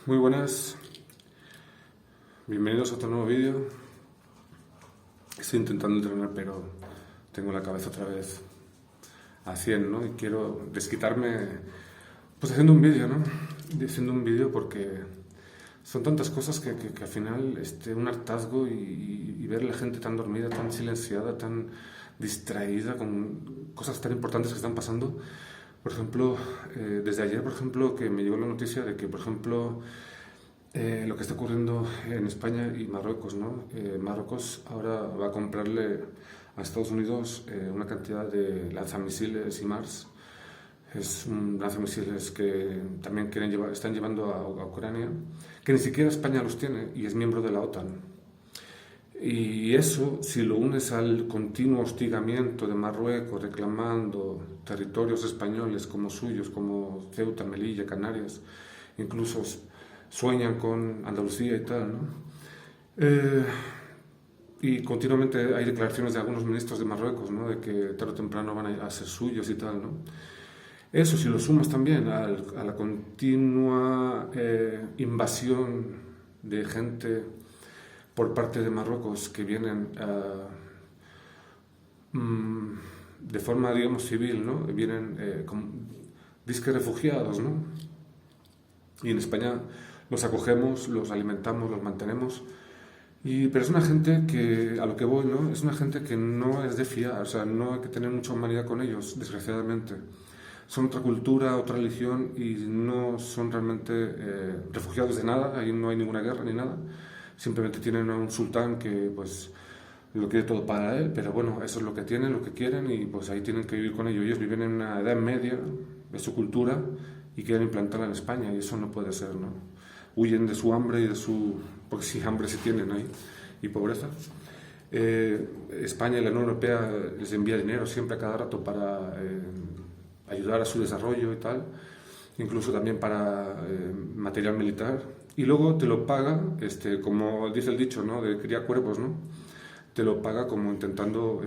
Muy buenas, bienvenidos a otro nuevo vídeo. Estoy intentando entrenar, pero tengo la cabeza otra vez a 100, ¿no? Y quiero desquitarme, pues haciendo un vídeo, ¿no? Haciendo un vídeo porque son tantas cosas que al final un hartazgo y ver a la gente tan dormida, tan silenciada, tan distraída con cosas tan importantes que están pasando. Por ejemplo, desde ayer, por ejemplo, que me llegó la noticia de que, por ejemplo, lo que está ocurriendo en España y Marruecos, ¿no? Marruecos ahora va a comprarle a Estados Unidos una cantidad de lanzamisiles HIMARS. Es un lanzamisiles que también están llevando a Ucrania, que ni siquiera España los tiene y es miembro de la OTAN. Y eso, si lo unes al continuo hostigamiento de Marruecos reclamando territorios españoles como suyos, como Ceuta, Melilla, Canarias, incluso sueñan con Andalucía y tal, ¿no? Y continuamente hay declaraciones de algunos ministros de Marruecos, ¿no? De que tarde o temprano van a ser suyos y tal, ¿no? Eso, si lo sumas también a la continua invasión de gente por parte de Marruecos que vienen de forma, digamos, civil, ¿no? Vienen disque refugiados, ¿no? Y en España los acogemos, los alimentamos, los mantenemos. Pero es una gente que, a lo que voy, ¿no? Es una gente que no es de fiar, o sea, no hay que tener mucha humanidad con ellos, desgraciadamente. Son otra cultura, otra religión y no son realmente refugiados de nada, ahí no hay ninguna guerra ni nada. Simplemente tienen a un sultán que pues lo quiere todo para él, pero bueno, eso es lo que tienen, lo que quieren y pues ahí tienen que vivir con ello. Ellos viven en una edad media de su cultura y quieren implantarla en España y eso no puede ser, ¿no? Huyen de su hambre y de su... porque sí, hambre sí tienen ahí y pobreza. España y la Unión Europea les envía dinero siempre a cada rato para ayudar a su desarrollo y tal, incluso también para material militar. Y luego te lo paga, como dice el dicho, ¿no? De cría cuervos, ¿no? Te lo paga como intentando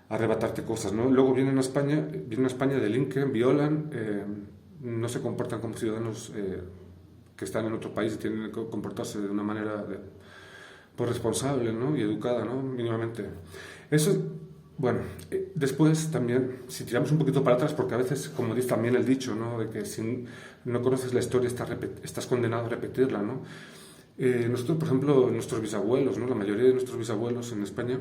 arrebatarte cosas, ¿no? Luego vienen a España, delinquen, violan, no se comportan como ciudadanos que están en otro país y tienen que comportarse de una manera pues responsable, ¿no? Y educada, ¿no? Mínimamente. Eso, bueno, después también, si tiramos un poquito para atrás, porque a veces, como dice también el dicho, ¿no? De que si no conoces la historia estás condenado a repetirla, ¿no? Nosotros, por ejemplo, nuestros bisabuelos, ¿no? La mayoría de nuestros bisabuelos en España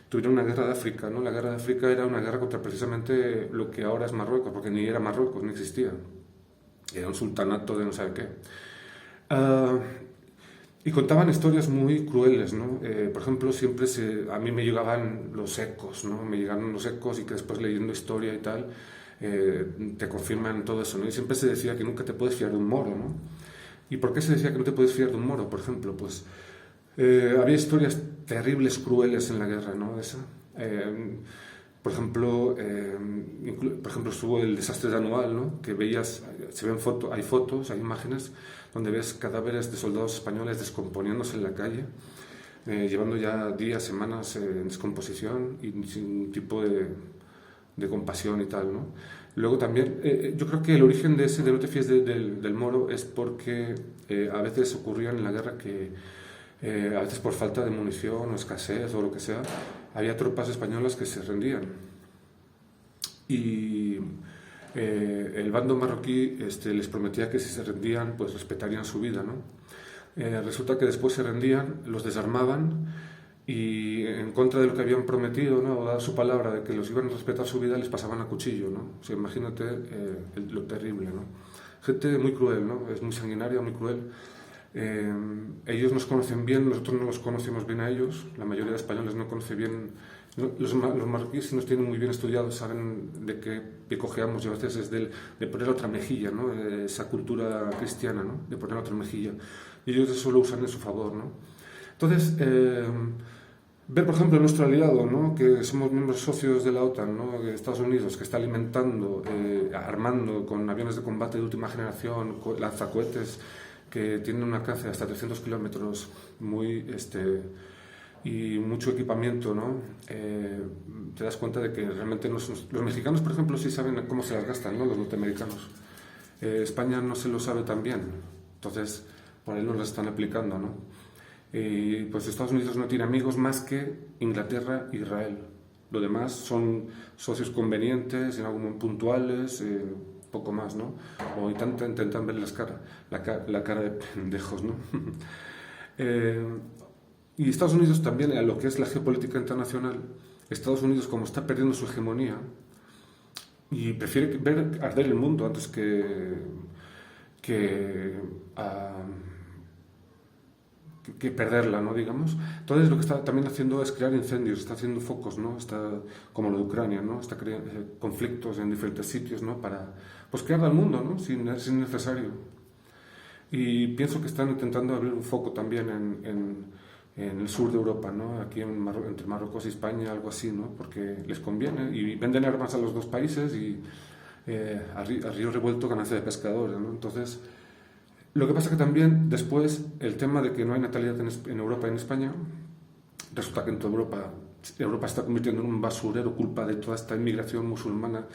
tuvieron una guerra de África, ¿no? La guerra de África era una guerra contra precisamente lo que ahora es Marruecos, porque ni era Marruecos, ni existía. Era un sultanato de no sabe qué. Y contaban historias muy crueles, ¿no? Por ejemplo, a mí me llegaban los ecos, ¿no? Me llegaron los ecos y que después leyendo historia y tal, te confirman todo eso, ¿no? Y siempre se decía que nunca te puedes fiar de un moro, ¿no? ¿Y por qué se decía que no te puedes fiar de un moro? Por ejemplo, pues había historias terribles, crueles en la guerra, ¿no? Por ejemplo, estuvo el desastre de Anual, ¿no? Que veías, hay fotos, hay imágenes donde ves cadáveres de soldados españoles descomponiéndose en la calle, llevando ya días, semanas en descomposición y sin ningún tipo de compasión y tal, ¿no? Luego también, yo creo que el origen de no te fíes del moro es porque a veces ocurría en la guerra que a veces por falta de munición o escasez o lo que sea, había tropas españolas que se rendían. Y el bando marroquí les prometía que si se rendían, pues respetarían su vida, ¿no? Resulta que después se rendían, los desarmaban y en contra de lo que habían prometido, ¿no? O dado su palabra de que los iban a respetar su vida, les pasaban a cuchillo, ¿no? O sea, imagínate lo terrible, ¿no? Gente muy cruel, ¿no? Es muy sanguinaria, muy cruel. Ellos nos conocen bien, nosotros no los conocemos bien a ellos, la mayoría de españoles no conoce bien, los marroquíes nos tienen muy bien estudiados, saben de qué pie cojeamos y a veces es de poner otra mejilla, ¿no? Esa cultura cristiana, ¿no? De poner otra mejilla, y ellos eso lo usan en su favor, ¿no? Entonces, ver por ejemplo nuestro aliado, ¿no? Que somos miembros socios de la OTAN, ¿no? De Estados Unidos, que está alimentando, armando con aviones de combate de última generación, lanzacohetes que tienen un alcance de hasta 300 kilómetros y mucho equipamiento, ¿no? Te das cuenta de que realmente los mexicanos, por ejemplo, sí saben cómo se las gastan, ¿no? Los norteamericanos. España no se lo sabe tan bien. Entonces, por ahí nos las están aplicando, ¿no? Y pues Estados Unidos no tiene amigos más que Inglaterra e Israel. Lo demás son socios convenientes, en algún momento puntuales, poco más, ¿no? O intentan ver la cara de pendejos, ¿no? Y Estados Unidos también, a lo que es la geopolítica internacional, Estados Unidos, como está perdiendo su hegemonía y prefiere ver arder el mundo antes que, ah, que perderla, ¿no? Digamos. Entonces lo que está también haciendo es crear incendios, está haciendo focos, ¿no? Está, como lo de Ucrania, ¿no? Está creando conflictos en diferentes sitios, ¿no? Para pues crear al mundo, ¿no? Si es necesario. Y pienso que están intentando abrir un foco también en el sur de Europa, ¿no? Aquí entre Marruecos y España, algo así, ¿no? Porque les conviene y venden armas a los dos países y a río revuelto ganancia de pescadores, ¿no? Entonces, lo que pasa que también después el tema de que no hay natalidad en Europa y en España, resulta que en toda Europa está convirtiendo en un basurero culpa de toda esta inmigración musulmana.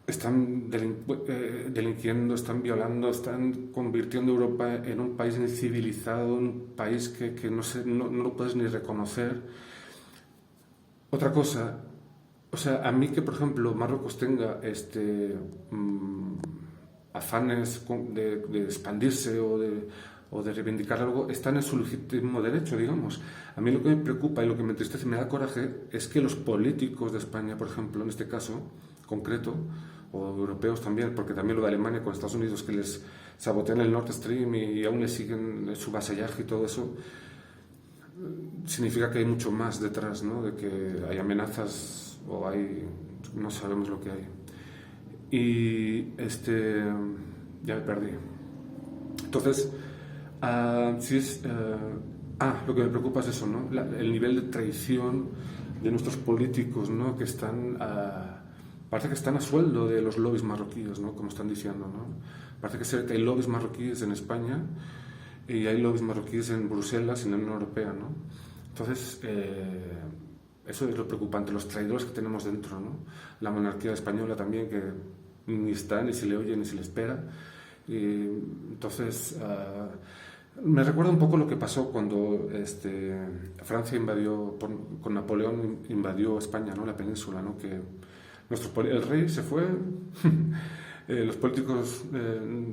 Están delinquiendo, están violando, están convirtiendo a Europa en un país incivilizado, un país que no lo puedes ni reconocer. Otra cosa, o sea, a mí que, por ejemplo, Marruecos tenga afanes de expandirse o de reivindicar algo, están en su legítimo derecho, digamos. A mí lo que me preocupa y lo que me entristece y me da coraje es que los políticos de España, por ejemplo, en este caso concreto, o europeos también, porque también lo de Alemania con Estados Unidos, que les sabotean el Nord Stream y aún les siguen su vasallaje y todo eso, significa que hay mucho más detrás, ¿no? De que hay amenazas o hay... no sabemos lo que hay. Y ya me perdí. Entonces, lo que me preocupa es eso, ¿no? El nivel de traición de nuestros políticos, ¿no? Que están parece que están a sueldo de los lobbies marroquíes, ¿no? Como están diciendo, ¿no? Parece que hay lobbies marroquíes en España y hay lobbies marroquíes en Bruselas y en la Unión Europea, ¿no? Entonces, eso es lo preocupante, los traidores que tenemos dentro, ¿no? La monarquía española también, que ni está, ni se le oye, ni se le espera. Y, entonces, me recuerda un poco lo que pasó cuando Francia con Napoleón invadió España, ¿no? La península, ¿no? Que el rey se fue, los políticos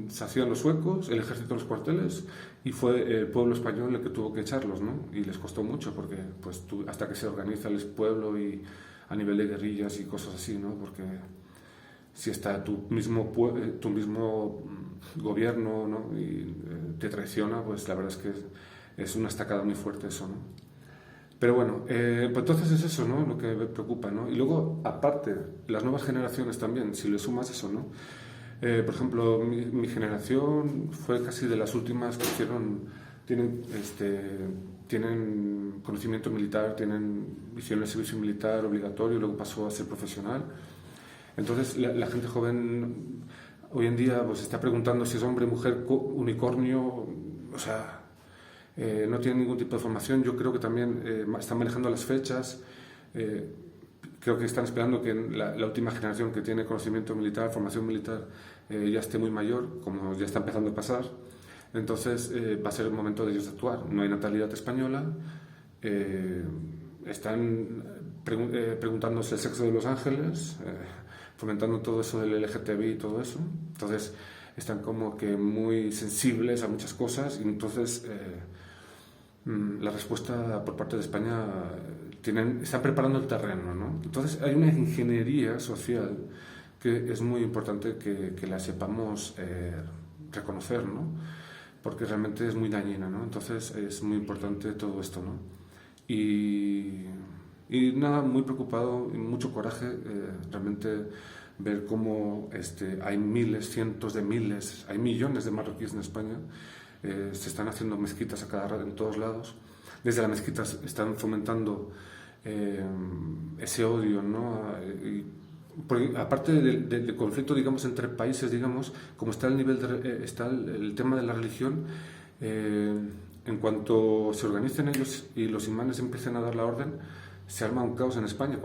se hacían los suecos, el ejército los cuarteles, y fue el pueblo español el que tuvo que echarlos, ¿no? Y les costó mucho, porque pues hasta que se organiza el pueblo y a nivel de guerrillas y cosas así, ¿no? Porque si está tu mismo gobierno, ¿no? Y te traiciona, pues la verdad es que es una estacada muy fuerte eso, ¿no? Pero bueno, pues entonces es eso, ¿no? Lo que me preocupa, ¿no? Y luego, aparte, las nuevas generaciones también, si le sumas eso, ¿no? Por ejemplo, mi generación fue casi de las últimas que tienen conocimiento militar, hicieron el servicio militar obligatorio, luego pasó a ser profesional. Entonces, la gente joven hoy en día pues está preguntando si es hombre, mujer, unicornio, o sea... no tienen ningún tipo de formación. Yo creo que también están manejando las fechas. Creo que están esperando que la última generación que tiene conocimiento militar, formación militar, ya esté muy mayor, como ya está empezando a pasar. Entonces va a ser el momento de ellos de actuar. No hay natalidad española. Están preguntándose el sexo de los ángeles, fomentando todo eso del LGTBI y todo eso. Entonces están como que muy sensibles a muchas cosas y entonces la respuesta por parte de España están preparando el terreno, ¿no? Entonces hay una ingeniería social que es muy importante que la sepamos reconocer, ¿no? Porque realmente es muy dañina, ¿no? Entonces es muy importante todo esto, ¿no? Y nada, muy preocupado y mucho coraje realmente ver cómo hay miles, cientos de miles, hay millones de marroquíes en España. Se están haciendo mezquitas a cada rato en todos lados. Desde las mezquitas están fomentando ese odio, ¿no? Aparte del conflicto, digamos, entre países, digamos, como está está el tema de la religión, en cuanto se organicen ellos y los imanes empiecen a dar la orden, se arma un caos en España.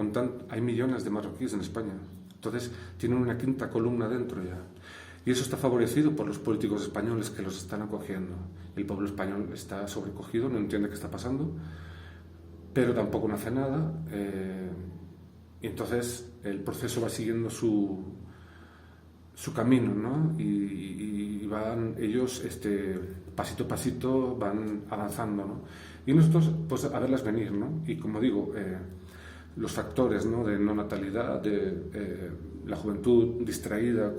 Hay millones de marroquíes en España. Entonces tienen una quinta columna dentro ya. Y eso está favorecido por los políticos españoles que los están acogiendo. El pueblo español está sobrecogido, no entiende qué está pasando, pero tampoco no hace nada. Y entonces el proceso va siguiendo su camino, ¿no? Y van ellos, pasito a pasito, van avanzando, ¿no? Y nosotros, pues, a verlas venir, ¿no? Y como digo, los factores, ¿no? De no natalidad, de la juventud distraída,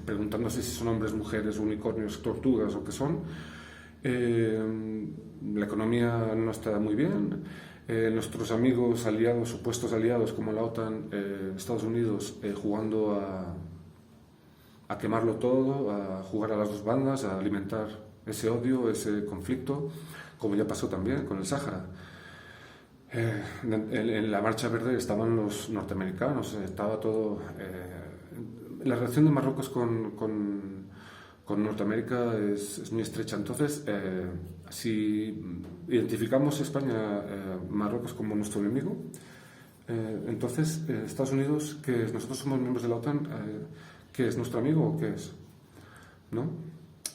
preguntándose si son hombres, mujeres, unicornios, tortugas o qué son. La economía no está muy bien. Nuestros amigos aliados, supuestos aliados como la OTAN, Estados Unidos, jugando a quemarlo todo, a jugar a las dos bandas, a alimentar ese odio, ese conflicto, como ya pasó también con el Sáhara. En la Marcha Verde estaban los norteamericanos, estaba todo... la relación de Marruecos con Norteamérica es muy estrecha. Entonces, si identificamos España, Marruecos como nuestro enemigo, entonces Estados Unidos, que nosotros somos miembros de la OTAN, ¿qué es? ¿Nuestro amigo o qué es? ¿No?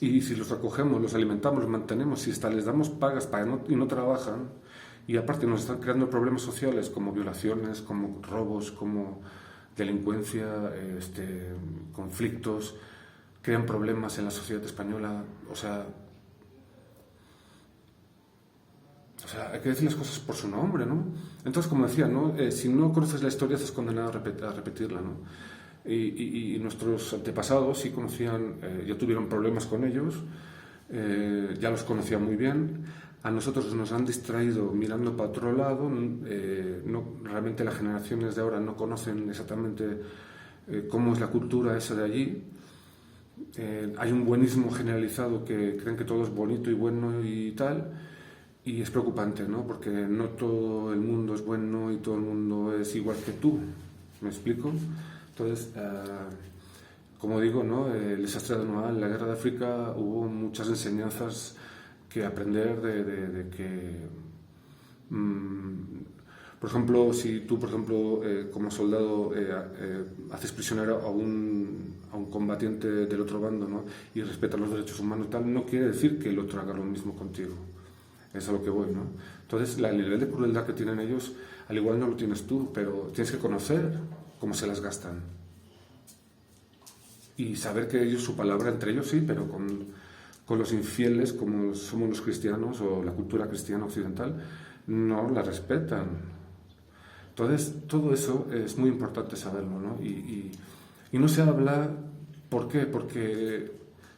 Y si los recogemos, los alimentamos, los mantenemos, si hasta les damos pagas y no trabajan, y aparte nos están creando problemas sociales como violaciones, como robos, como delincuencia, conflictos, crean problemas en la sociedad española, o sea, hay que decir las cosas por su nombre, ¿no? Entonces, como decía, ¿no? Si no conoces la historia, estás condenado a repetirla, ¿no? Y nuestros antepasados sí conocían, ya tuvieron problemas con ellos, ya los conocían muy bien. A nosotros nos han distraído mirando para otro lado. Realmente las generaciones de ahora no conocen exactamente cómo es la cultura esa de allí. Hay un buenismo generalizado que creen que todo es bonito y bueno y tal, y es preocupante, ¿no? Porque no todo el mundo es bueno y todo el mundo es igual que tú. ¿Me explico? Entonces, como digo, ¿no? El desastre de Anual, la guerra de África, hubo muchas enseñanzas que aprender de que, por ejemplo, si tú, como soldado, haces prisionero a un combatiente del otro bando, ¿no? Y respetas los derechos humanos y tal, no quiere decir que el otro haga lo mismo contigo. Es a lo que voy, ¿no? Entonces, el nivel de crueldad que tienen ellos, al igual no lo tienes tú, pero tienes que conocer cómo se las gastan. Y saber que ellos, su palabra entre ellos sí, pero con los infieles, como somos los cristianos o la cultura cristiana occidental, no la respetan. Entonces, todo eso es muy importante saberlo, ¿no? Y no se habla, ¿por qué? Porque,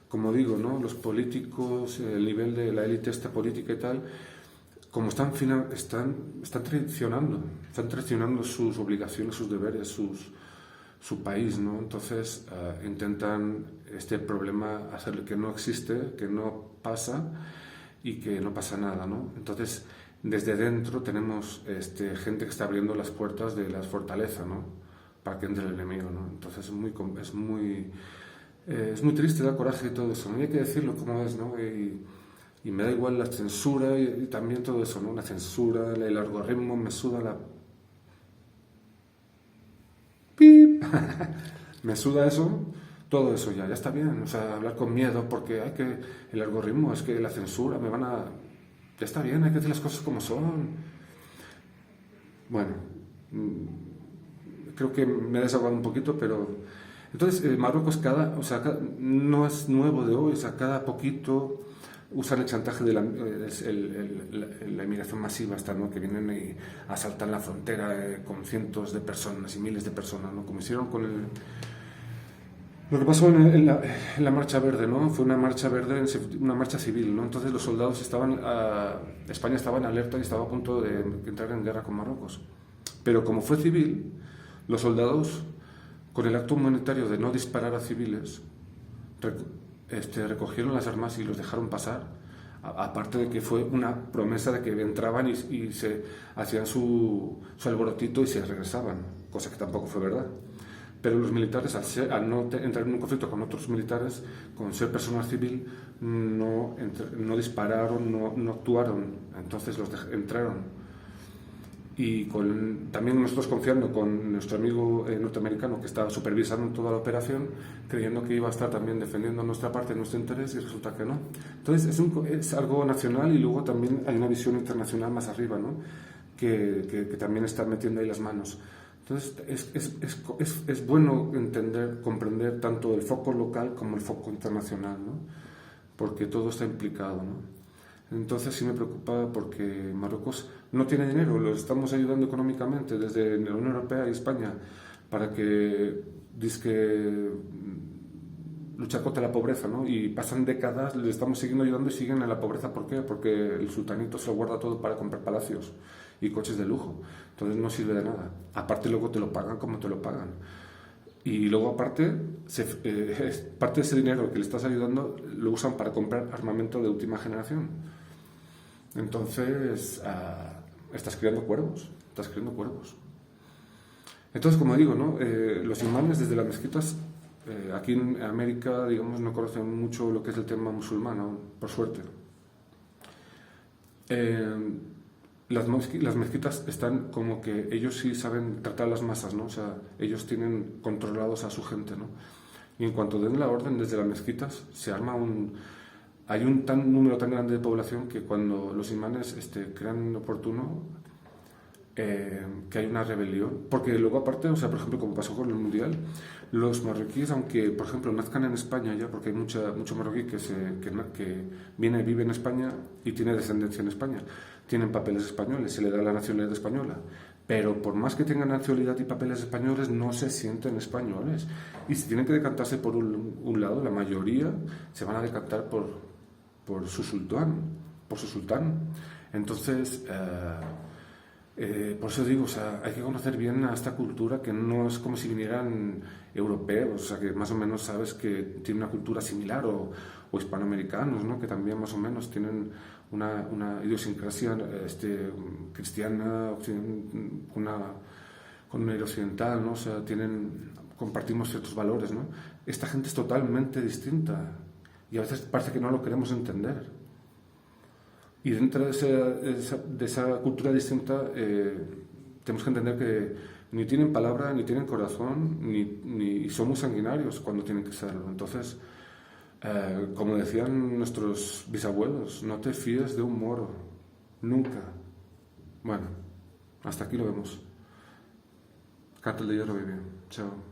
como digo, ¿no? Los políticos, el nivel de la élite esta política y tal, como están traicionando sus obligaciones, sus deberes, su país, ¿no? Entonces intentan este problema hacerle que no existe, que no pasa y que no pasa nada, ¿no? Entonces, desde dentro tenemos gente que está abriendo las puertas de la fortaleza, ¿no? Para que entre el enemigo, ¿no? Entonces es muy triste, da coraje y todo eso, ¿no? Y hay que decirlo como es, ¿no? Y me da igual la censura y también todo eso, ¿no? La censura, el algoritmo, me suda la... ¡Pip! Me suda eso, todo eso ya está bien. O sea, hablar con miedo porque hay que... El algoritmo, es que la censura, ya está bien, hay que decir las cosas como son. Bueno, creo que me he desahogado un poquito, pero... Entonces, Marruecos no es nuevo de hoy, o sea, cada poquito usan el chantaje de la inmigración masiva, ¿no? Que vienen y asaltan la frontera con cientos de personas y miles de personas, ¿no? Como hicieron con lo que pasó en la Marcha Verde, ¿no? Fue una marcha verde, una marcha civil, ¿no? Entonces los soldados España estaba en alerta y estaba a punto de entrar en guerra con Marruecos. Pero como fue civil, los soldados, con el acto humanitario de no disparar a civiles, recogieron las armas y los dejaron pasar, aparte de que fue una promesa de que entraban y se hacían su alborotito y se regresaban, cosa que tampoco fue verdad. Pero los militares, al no entrar en un conflicto con otros militares, con ser personal civil, no dispararon, no actuaron, entonces entraron. y también nosotros confiando con nuestro amigo norteamericano que estaba supervisando toda la operación, creyendo que iba a estar también defendiendo nuestra parte, nuestro interés, y resulta que no. Entonces es algo nacional, y luego también hay una visión internacional más arriba, ¿no? que también está metiendo ahí las manos. Entonces es bueno entender, comprender tanto el foco local como el foco internacional, ¿no? Porque todo está implicado, ¿no? Entonces sí me preocupa porque Marruecos no tiene dinero, lo estamos ayudando económicamente desde la Unión Europea y España para que luchar contra la pobreza, ¿no? Y pasan décadas, le estamos siguiendo ayudando y siguen en la pobreza. ¿Por qué? Porque el sultanito se lo guarda todo para comprar palacios y coches de lujo. Entonces no sirve de nada. Aparte luego te lo pagan como te lo pagan. Y luego aparte, parte de ese dinero que le estás ayudando lo usan para comprar armamento de última generación. Entonces, estás criando cuervos. Entonces, como digo, ¿no? Los imanes desde las mezquitas, aquí en América, digamos, no conocen mucho lo que es el tema musulmán, ¿no? Por suerte. Las mezquitas están como que ellos sí saben tratar a las masas, ¿no? O sea, ellos tienen controlados a su gente, ¿no? Y en cuanto den la orden desde las mezquitas, hay un número tan grande de población que cuando los imanes crean oportuno, que hay una rebelión. Porque luego aparte, o sea, por ejemplo, como pasó con el Mundial, los marroquíes, aunque por ejemplo nazcan en España ya, porque hay mucho marroquí que vive en España y tiene descendencia en España, tienen papeles españoles, se le da la nacionalidad española, pero por más que tengan nacionalidad y papeles españoles, no se sienten españoles. Y si tienen que decantarse por un lado, la mayoría se van a decantar por su sultán. Entonces, por eso digo, o sea, hay que conocer bien a esta cultura, que no es como si vinieran europeos, o sea, que más o menos sabes que tiene una cultura similar, o hispanoamericanos, ¿no? Que también más o menos tienen una idiosincrasia cristiana, con una occidental, ¿no? O sea, compartimos ciertos valores, ¿no? Esta gente es totalmente distinta y a veces parece que no lo queremos entender. Y dentro de esa cultura distinta, tenemos que entender que ni tienen palabra, ni tienen corazón, ni son muy sanguinarios cuando tienen que serlo. Entonces, como decían nuestros bisabuelos, no te fíes de un moro, nunca. Bueno, hasta aquí lo vemos. Cartel de Hierro, bien. Chao.